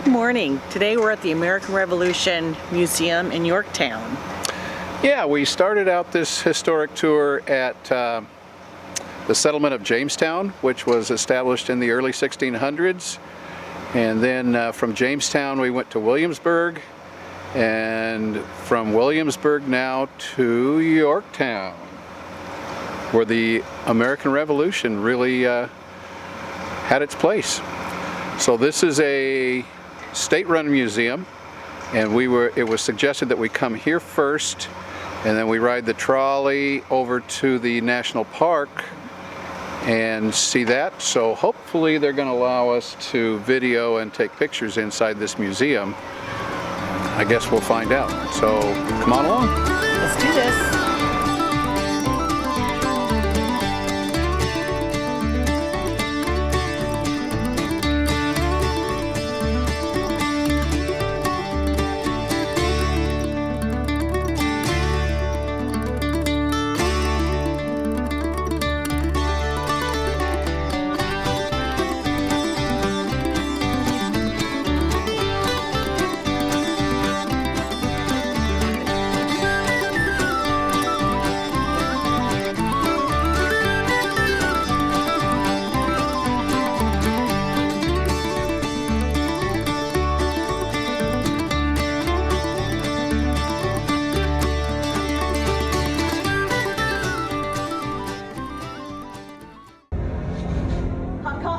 Good morning. Today we're at the American Revolution Museum in Yorktown. Yeah, we started out this historic tour at the settlement of Jamestown, which was established in the early 1600s. And then from Jamestown we went to Williamsburg, and from Williamsburg now to Yorktown, where the American Revolution really had its place. So this is a state-run museum, and it was suggested that we come here first, and then we ride the trolley over to the national park and see that. So hopefully they're going to allow us to video and take pictures inside this museum. I guess we'll find out. So come on along. Let's do this.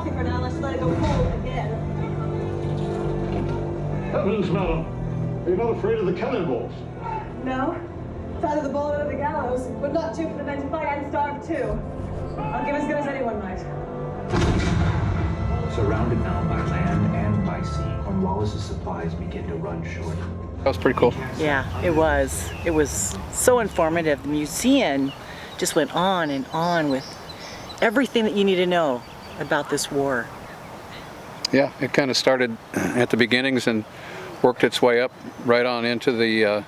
For now, let's let it go cold again. Heavens, madam. Are you not afraid of the cannonballs? No. It's either the bullet or the gallows, but not two for the men to fight and starve too. I'll give as good as anyone might. Surrounded now by land and by sea, Cornwallis's supplies begin to run short. That was pretty cool. Yeah, it was. It was so informative. The museum just went on and on with everything that you need to know about this war. Yeah, it kind of started at the beginnings and worked its way up right on into the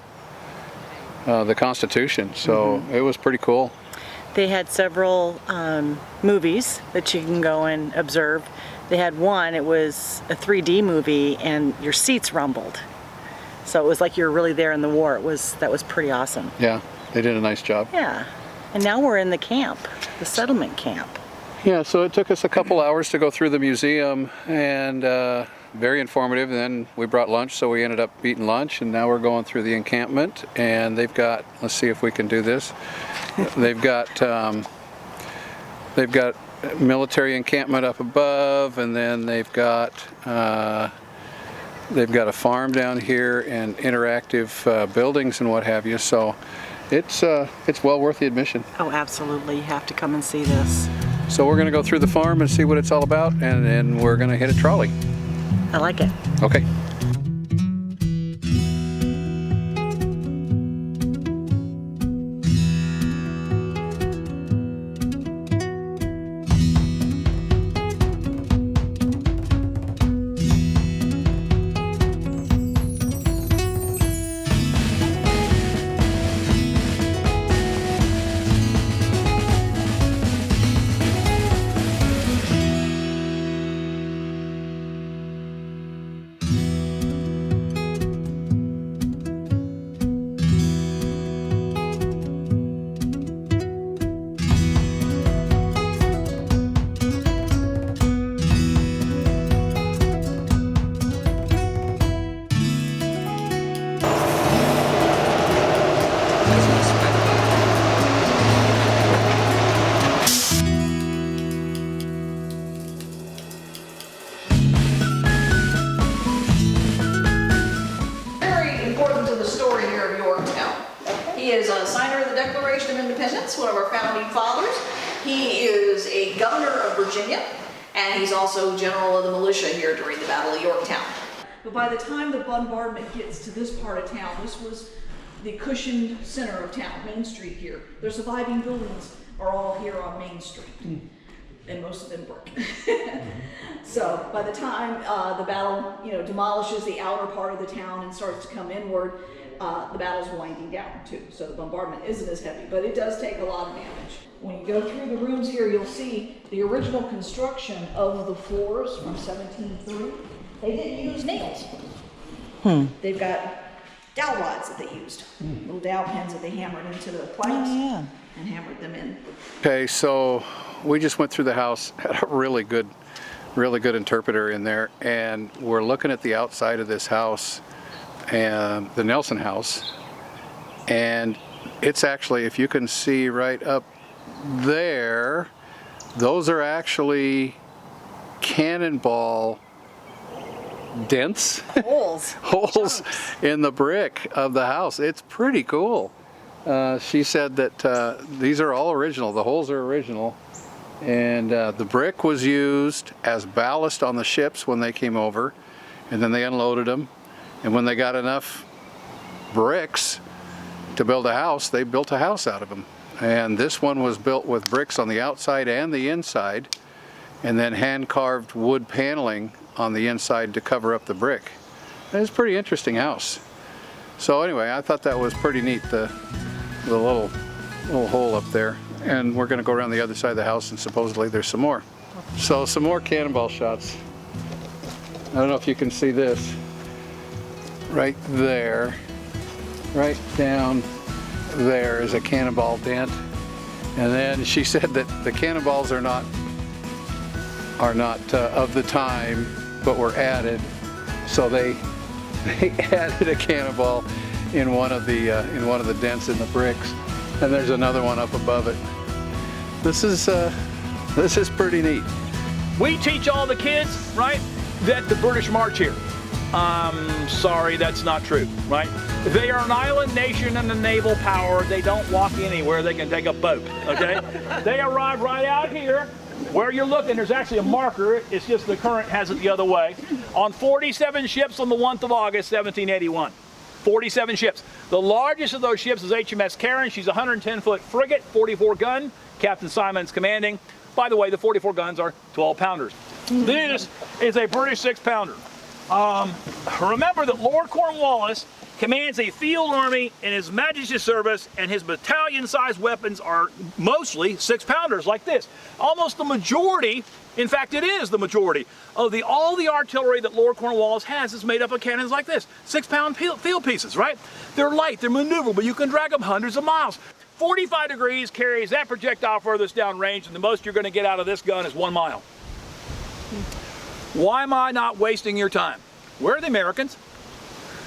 Constitution. So it was pretty cool. They had several movies that you can go and observe. They had one, it was a 3D movie, and your seats rumbled. So it was like you were really there in the war. That was pretty awesome. Yeah, they did a nice job. Yeah, and now we're in the camp, the settlement camp. Yeah, so it took us a couple hours to go through the museum, and very informative. And then we brought lunch, so we ended up eating lunch, and now we're going through the encampment. And they've got, let's see if we can do this. They've got military encampment up above, and then they've got a farm down here and interactive buildings and what have you. So it's well worth the admission. Oh, absolutely. You have to come and see this. So we're going to go through the farm and see what it's all about, and then we're going to hit a trolley. I like it. Okay. He is a signer of the Declaration of Independence, one of our founding fathers. He is a governor of Virginia, and he's also general of the militia here during the Battle of Yorktown. But by the time the bombardment gets to this part of town, this was the cushioned center of town, Main Street here. The surviving buildings are all here on Main Street, and most of them brick. So by the time the battle, demolishes the outer part of the town and starts to come inward, the battle's winding down too. So the bombardment isn't as heavy, but it does take a lot of damage. When you go through the rooms here, you'll see the original construction of the floors from 1730 They didn't use nails. They've got dowel rods that they used, little dowel pins that they hammered into the planks and hammered them in. Okay, so we just went through the house, had a really good interpreter in there, and we're looking at the outside of this house, and the Nelson house, and it's actually, if you can see right up there, those are actually cannonball dents, holes in the brick of the house. It's pretty cool. She said that these are all original. The holes are original, and the brick was used as ballast on the ships when they came over, and then they unloaded them, and when they got enough bricks to build a house, they built a house out of them. And this one was built with bricks on the outside and the inside, and then hand-carved wood paneling on the inside to cover up the brick. It's a pretty interesting house. So anyway, I thought that was pretty neat, the little hole up there. And we're going to go around the other side of the house, and supposedly there's some more. So some more cannonball shots. I don't know if you can see this. Right there, right down there is a cannonball dent. And then she said that the cannonballs are not of the time, but were added. So they added a cannonball in one of the dents in the bricks, and there's another one up above it. This is pretty neat. We teach all the kids, right, that the British march here. Sorry, that's not true, right? They are an island nation and a naval power. They don't walk anywhere. They can take a boat, okay? They arrive right out here. Where you're looking, there's actually a marker. It's just the current has it the other way. On 47 ships on the 1st of August, 1781. 47 ships. The largest of those ships is HMS Karen. She's a 110-foot frigate, 44 gun. Captain Simon's commanding. By the way, the 44 guns are 12-pounders. This is a British 6-pounder. Remember that Lord Cornwallis commands a field army in His Majesty's service, and his battalion-sized weapons are mostly 6-pounders like this. Almost the majority, in fact it is the majority, of all the artillery that Lord Cornwallis has is made up of cannons like this. 6-pound field pieces, right? They're light, they're maneuverable, you can drag them hundreds of miles. 45 degrees carries that projectile furthest down range, and the most you're going to get out of this gun is 1 mile. Why am I not wasting your time? Where are the Americans?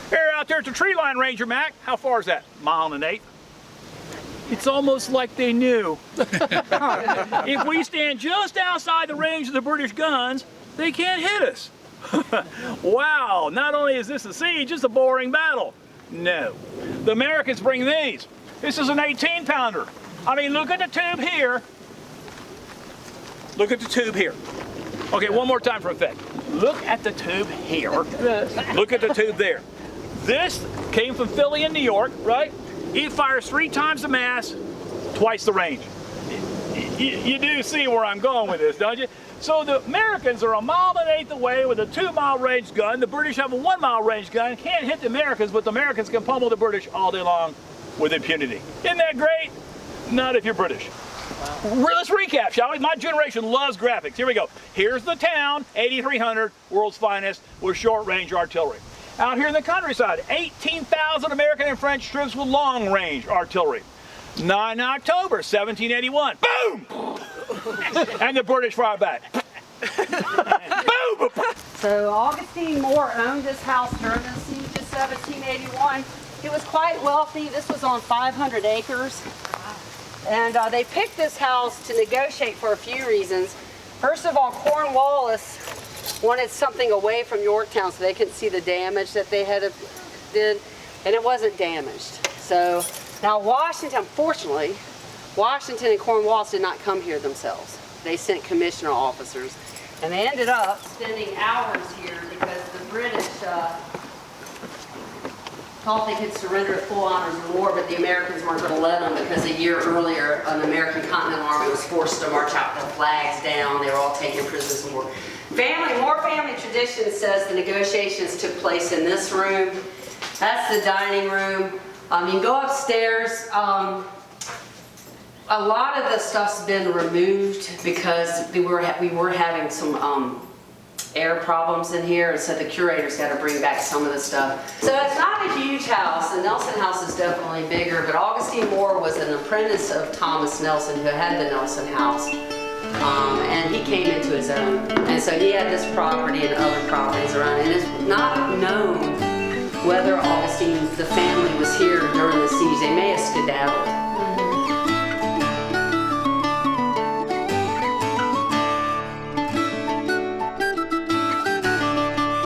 They're out there at the tree line, Ranger Mac. How far is that? 1.1 miles. It's almost like they knew. If we stand just outside the range of the British guns, they can't hit us. Wow, not only is this a siege, it's a boring battle. No. The Americans bring these. This is an 18-pounder. I mean, look at the tube here. Look at the tube here. Okay, one more time for effect. Look at the tube here. Look at the tube there. This came from Philly in New York, right? It fires 3 times the mass, twice the range. You do see where I'm going with this, don't you? So the Americans are 1.8 miles away with a 2-mile range gun. The British have a 1-mile range gun. Can't hit the Americans, but the Americans can pummel the British all day long with impunity. Isn't that great? Not if you're British. Let's recap, shall we? My generation loves graphics. Here we go. Here's the town, 8,300, world's finest, with short-range artillery. Out here in the countryside, 18,000 American and French troops with long-range artillery. 9 October, 1781, boom! And the British fire back. Boom! So Augustine Moore owned this house during the siege of 1781. He was quite wealthy. This was on 500 acres. And they picked this house to negotiate for a few reasons. First of all, Cornwallis wanted something away from Yorktown so they couldn't see the damage that they had did, and it wasn't damaged. So now Washington, fortunately, Washington and Cornwallis did not come here themselves. They sent commissioner officers, and they ended up spending hours here because the British thought they could surrender at full honors of war, but the Americans weren't going to let them because a year earlier an American Continental Army was forced to march out with the flags down. They were all taken prisoners of war. More family tradition says the negotiations took place in this room. That's the dining room. You can go upstairs. A lot of the stuff's been removed because we were having some air problems in here, and so the curators had to bring back some of the stuff. So it's not a huge house. The Nelson house is definitely bigger, but Augustine Moore was an apprentice of Thomas Nelson, who had the Nelson house. And he came into his own. And so he had this property and other properties around, and it's not known whether Augustine, the family, was here during the siege. They may have skedaddled.